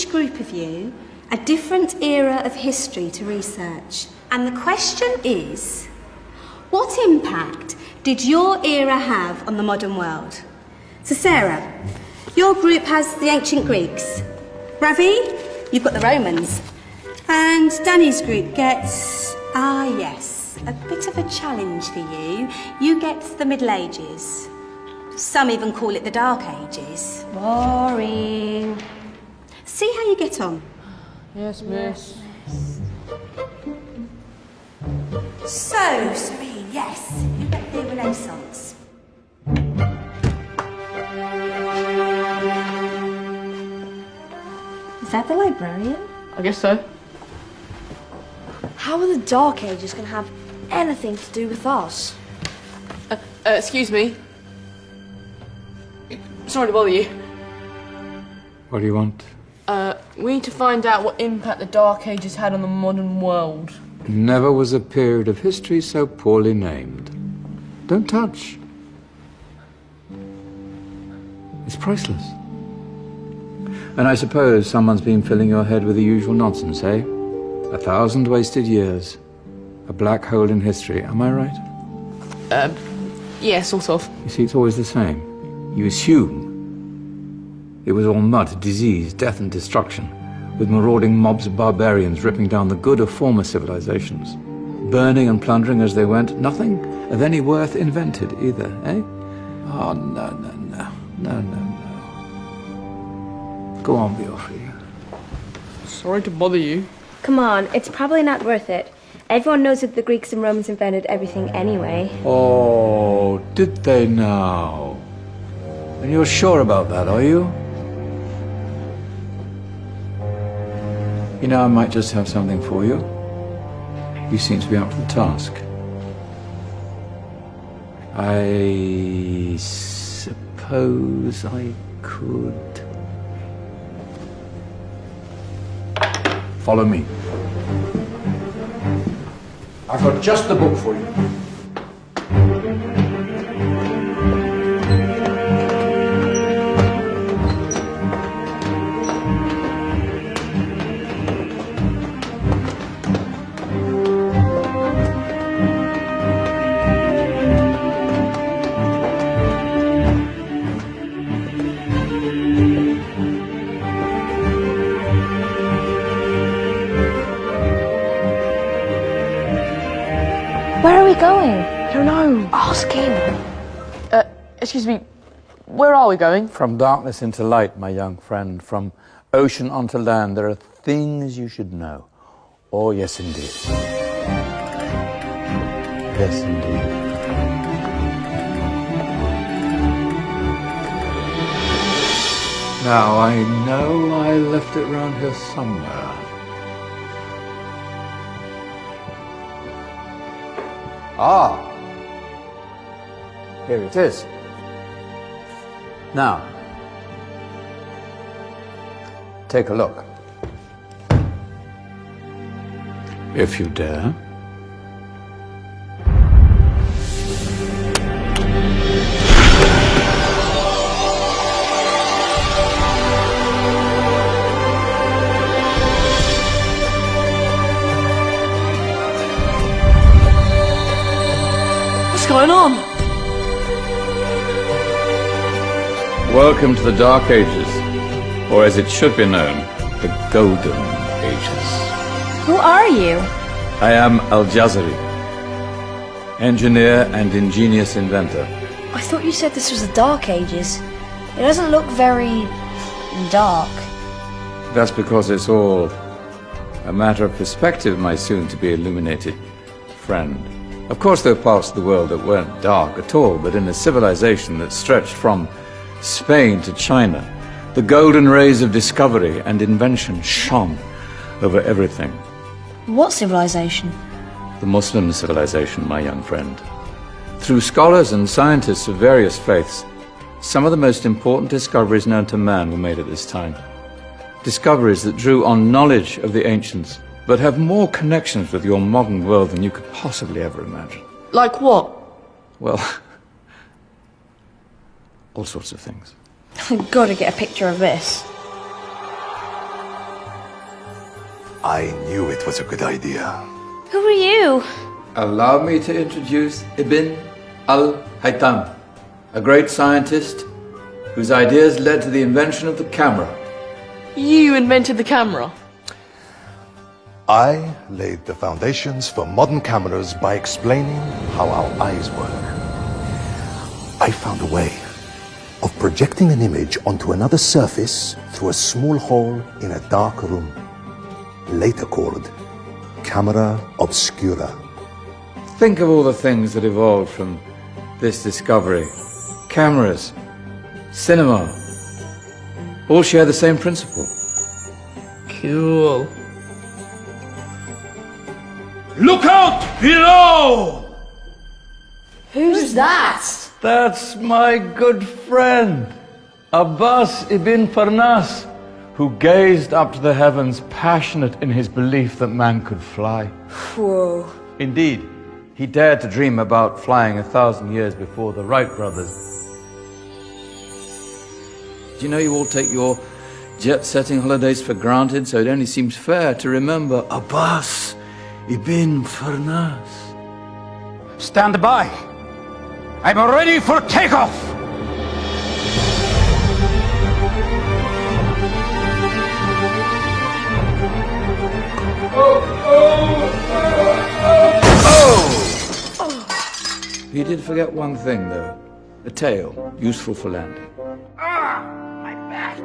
each group of you a different era of history to research. And the question is, what impact did your era have on the modern world? So Sarah, your group has the ancient Greeks. Ravi, you've got the Romans. And Danny's group gets, yes, a bit of a challenge for you. You get the Middle Ages. Some even call it the Dark Ages. Boring. See how you get on. Yes, miss. So, Serene, yes, you get the Renaissance. Is that the librarian? I guess so. How are the Dark Ages going to have anything to do with us? Excuse me. Sorry to bother you. What do you want? We need to find out what impact the Dark Ages had on the modern world. Never was a period of history so poorly named. Don't touch. It's priceless. And I suppose someone's been filling your head with the usual nonsense, eh? 1,000 wasted years. A black hole in history, am I right? Yeah, sort of. You see, it's always the same. You assume it was all mud, disease, death and destruction, with marauding mobs of barbarians ripping down the good of former civilizations, burning and plundering as they went. Nothing of any worth invented either, eh? Oh, no. Go on, Beofrey. Sorry to bother you. Come on, it's probably not worth it. Everyone knows that the Greeks and Romans invented everything anyway. Oh, did they now? And you're sure about that, are you? You know, I might just have something for you. You seem to be up for the task. I suppose I could... Follow me. I've got just the book for you. Where are we going? I don't know. Ask him. Excuse me. Where are we going? From darkness into light, my young friend. From ocean onto land, there are things you should know. Oh, yes, indeed. Yes, indeed. Now, I know I left it round here somewhere. Ah, here it is. Now, take a look. If you dare. What's going on? Welcome to the Dark Ages, or as it should be known, the Golden Ages. Who are you? I am Al-Jazari, engineer and ingenious inventor. I thought you said this was the Dark Ages. It doesn't look very dark. That's because it's all a matter of perspective, my soon-to-be illuminated friend. Of course, there are parts of the world that weren't dark at all, but in a civilization that stretched from Spain to China, the golden rays of discovery and invention shone over everything. What civilization? The Muslim civilization, my young friend. Through scholars and scientists of various faiths, some of the most important discoveries known to man were made at this time. Discoveries that drew on knowledge of the ancients, but have more connections with your modern world than you could possibly ever imagine. Like what? Well, all sorts of things. I've got to get a picture of this. I knew it was a good idea. Who are you? Allow me to introduce Ibn al-Haytham, a great scientist whose ideas led to the invention of the camera. You invented the camera. I laid the foundations for modern cameras by explaining how our eyes work. I found a way of projecting an image onto another surface through a small hole in a dark room, later called camera obscura. Think of all the things that evolved from this discovery. Cameras, cinema, all share the same principle. Cool. Look out below! Who's that? That's my good friend, Abbas ibn Farnas, who gazed up to the heavens, passionate in his belief that man could fly. Whoa. Indeed, he dared to dream about flying 1,000 years before the Wright brothers. Do you know you all take your jet-setting holidays for granted, so it only seems fair to remember Abbas ibn Farnas. Stand by. I'm ready for takeoff. You did forget one thing, though. A tail, useful for landing. My back.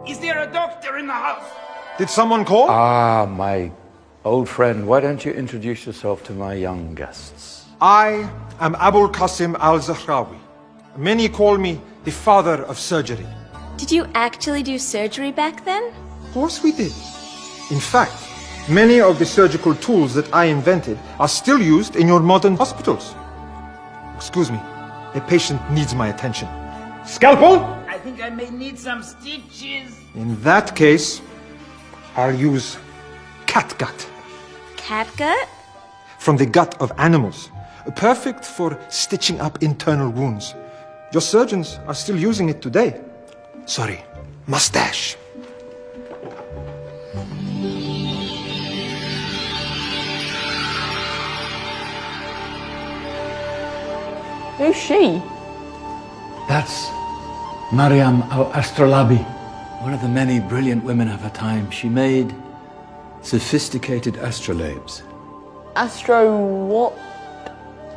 Is there a doctor in the house? Did someone call? Ah, my old friend, why don't you introduce yourself to my young guests? I am Abul Qasim al-Zahrawi. Many call me the father of surgery. Did you actually do surgery back then? Of course we did. In fact, many of the surgical tools that I invented are still used in your modern hospitals. Excuse me, a patient needs my attention. Scalpel? I think I may need some stitches. In that case, I'll use catgut. Catgut? From the gut of animals. Perfect for stitching up internal wounds. Your surgeons are still using it today. Sorry, mustache. Who's she? That's Maryam al-Astrolabi, one of the many brilliant women of her time. She made sophisticated astrolabes. Astro what?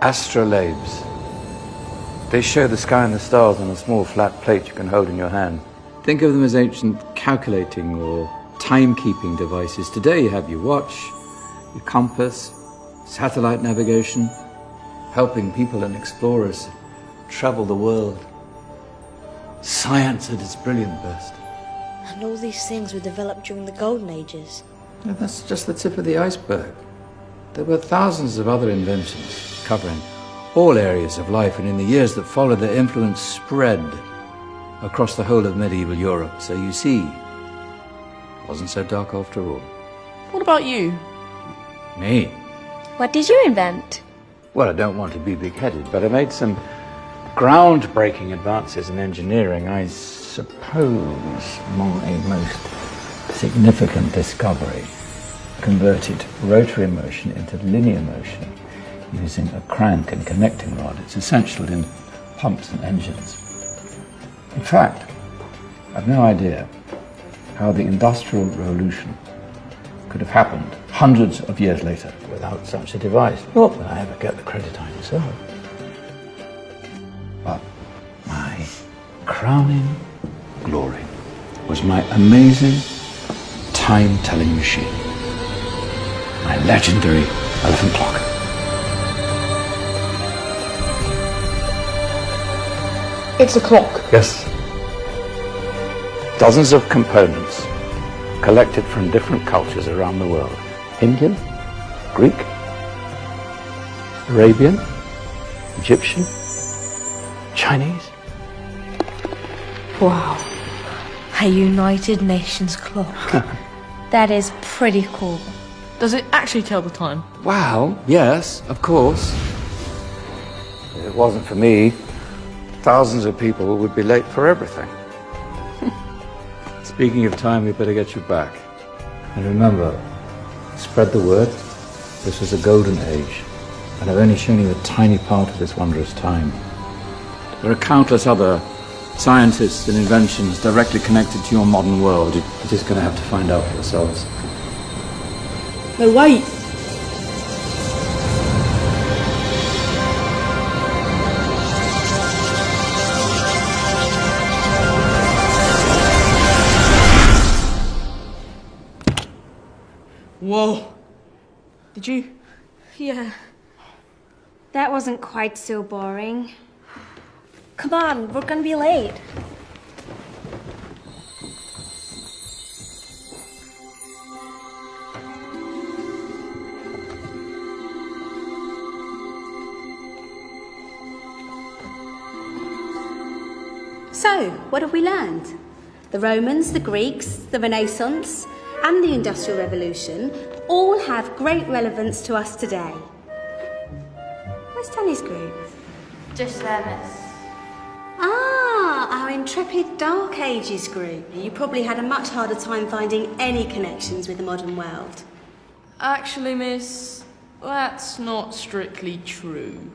Astrolabes. They show the sky and the stars on a small flat plate you can hold in your hand. Think of them as ancient calculating or timekeeping devices. Today you have your watch, your compass, satellite navigation, helping people and explorers travel the world. Science at its brilliant best. And all these things were developed during the Golden Ages. No, that's just the tip of the iceberg. There were thousands of other inventions covering all areas of life, and in the years that followed, their influence spread across the whole of medieval Europe. So you see, it wasn't so dark after all. What about you? Me? What did you invent? Well, I don't want to be big-headed, but I made some groundbreaking advances in engineering. I suppose my most significant discovery converted rotary motion into linear motion using a crank and connecting rod. It's essential in pumps and engines. In fact, I've no idea how the Industrial Revolution could have happened hundreds of years later without such a device. Not that I ever get the credit I deserve. But my crowning glory was my amazing time-telling machine. My legendary elephant clock. It's a clock. Yes. Dozens of components collected from different cultures around the world. Indian, Greek, Arabian, Egyptian, Chinese. Wow. A United Nations clock. That is pretty cool. Does it actually tell the time? Wow, yes, of course. If it wasn't for me, thousands of people would be late for everything. Speaking of time, we better get you back. And remember, Spread the word. This was a golden age, and I've only shown you a tiny part of this wondrous time. There are countless other scientists and inventions directly connected to your modern world. You're just going to have to find out for yourselves. No, wait. Whoa. Did you? Yeah. That wasn't quite so boring. Come on, we're gonna be late. So, what have we learned? The Romans, the Greeks, the Renaissance, and the Industrial Revolution all have great relevance to us today. Where's Danny's group? Just there, miss. Ah, our intrepid Dark Ages group. You probably had a much harder time finding any connections with the modern world. Actually, miss, that's not strictly true.